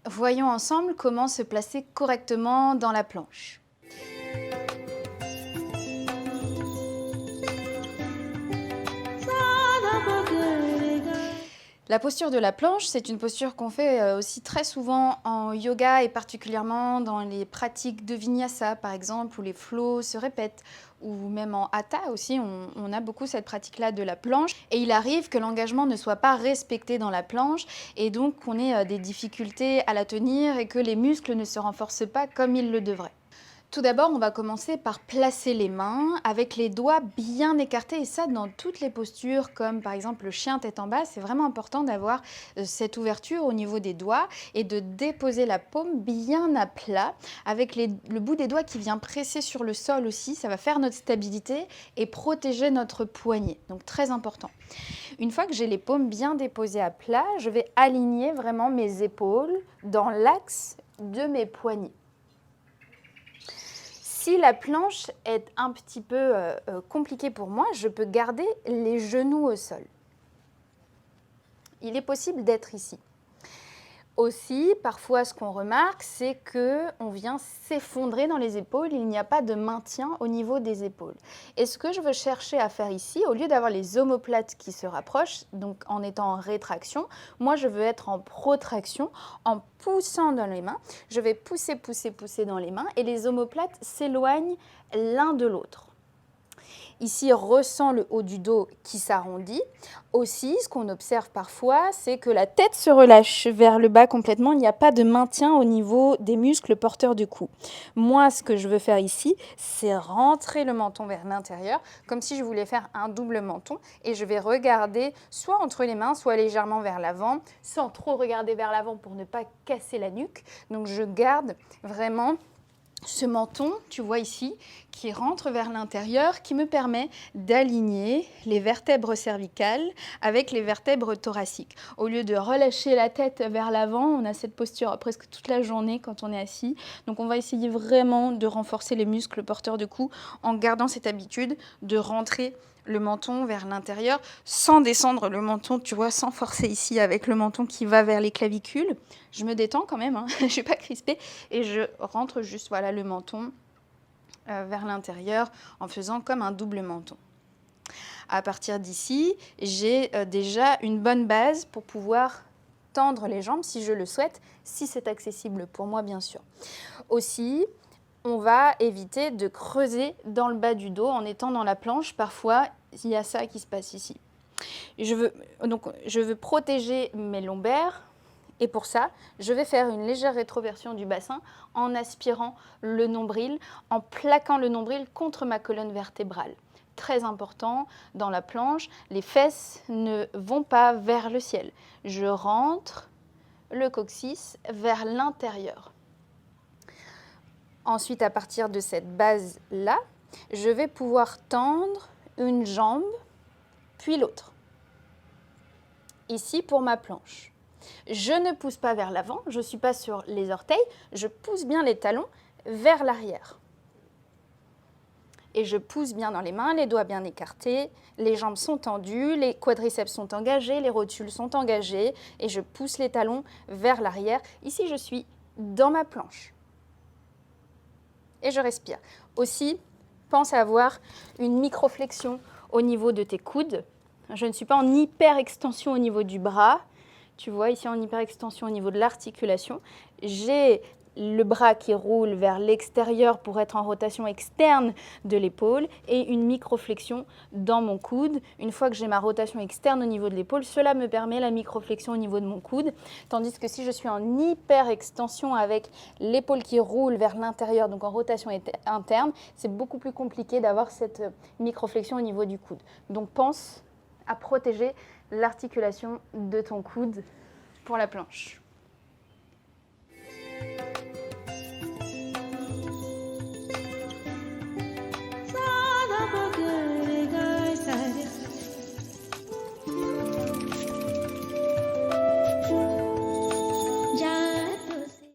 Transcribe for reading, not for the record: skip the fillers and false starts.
Voyons ensemble comment se placer correctement dans la planche. La posture de la planche, c'est une posture qu'on fait aussi très souvent en yoga et particulièrement dans les pratiques de vinyasa par exemple, où les flows se répètent, ou même en hatha aussi, on a beaucoup cette pratique-là de la planche. Et il arrive que l'engagement ne soit pas respecté dans la planche et donc qu'on ait des difficultés à la tenir et que les muscles ne se renforcent pas comme ils le devraient. Tout d'abord, on va commencer par placer les mains avec les doigts bien écartés et ça dans toutes les postures comme par exemple le chien tête en bas. C'est vraiment important d'avoir cette ouverture au niveau des doigts et de déposer la paume bien à plat avec le bout des doigts qui vient presser sur le sol aussi. Ça va faire notre stabilité et protéger notre poignet. Donc très important. Une fois que j'ai les paumes bien déposées à plat, je vais aligner vraiment mes épaules dans l'axe de mes poignets. Si la planche est un petit peu compliquée pour moi, je peux garder les genoux au sol. Il est possible d'être ici. Aussi, parfois, ce qu'on remarque, c'est qu'on vient s'effondrer dans les épaules. Il n'y a pas de maintien au niveau des épaules. Et ce que je veux chercher à faire ici, au lieu d'avoir les omoplates qui se rapprochent, donc en étant en rétraction, moi, je veux être en protraction, en poussant dans les mains. Je vais pousser, pousser, pousser dans les mains et les omoplates s'éloignent l'un de l'autre. Ici, ressent le haut du dos qui s'arrondit. Aussi, ce qu'on observe parfois, c'est que la tête se relâche vers le bas complètement. Il n'y a pas de maintien au niveau des muscles porteurs du cou. Moi, ce que je veux faire ici, c'est rentrer le menton vers l'intérieur, comme si je voulais faire un double menton. Et je vais regarder soit entre les mains, soit légèrement vers l'avant, sans trop regarder vers l'avant pour ne pas casser la nuque. Donc, je garde vraiment ce menton, tu vois ici, qui rentre vers l'intérieur, qui me permet d'aligner les vertèbres cervicales avec les vertèbres thoraciques. Au lieu de relâcher la tête vers l'avant, on a cette posture presque toute la journée quand on est assis. Donc on va essayer vraiment de renforcer les muscles porteurs de cou en gardant cette habitude de rentrer le menton vers l'intérieur, sans descendre le menton, tu vois, sans forcer ici avec le menton qui va vers les clavicules. Je me détends quand même, hein, je ne suis pas crispée et je rentre juste voilà, le menton vers l'intérieur en faisant comme un double menton. À partir d'ici, j'ai déjà une bonne base pour pouvoir tendre les jambes si je le souhaite, si c'est accessible pour moi bien sûr. Aussi, on va éviter de creuser dans le bas du dos en étant dans la planche. Parfois, il y a ça qui se passe ici. Je veux protéger mes lombaires et pour ça, je vais faire une légère rétroversion du bassin en aspirant le nombril, en plaquant le nombril contre ma colonne vertébrale. Très important, dans la planche, les fesses ne vont pas vers le ciel. Je rentre le coccyx vers l'intérieur. Ensuite, à partir de cette base-là, je vais pouvoir tendre une jambe, puis l'autre. Ici, pour ma planche. Je ne pousse pas vers l'avant, je ne suis pas sur les orteils, je pousse bien les talons vers l'arrière. Et je pousse bien dans les mains, les doigts bien écartés, les jambes sont tendues, les quadriceps sont engagés, les rotules sont engagées, et je pousse les talons vers l'arrière. Ici, je suis dans ma planche. Et je respire. Aussi, pense à avoir une microflexion au niveau de tes coudes. Je ne suis pas en hyper-extension au niveau du bras. Tu vois, ici en hyper-extension au niveau de l'articulation. J'ai le bras qui roule vers l'extérieur pour être en rotation externe de l'épaule et une microflexion dans mon coude. Une fois que j'ai ma rotation externe au niveau de l'épaule, cela me permet la microflexion au niveau de mon coude. Tandis que si je suis en hyper-extension avec l'épaule qui roule vers l'intérieur, donc en rotation interne, c'est beaucoup plus compliqué d'avoir cette microflexion au niveau du coude. Donc pense à protéger l'articulation de ton coude pour la planche.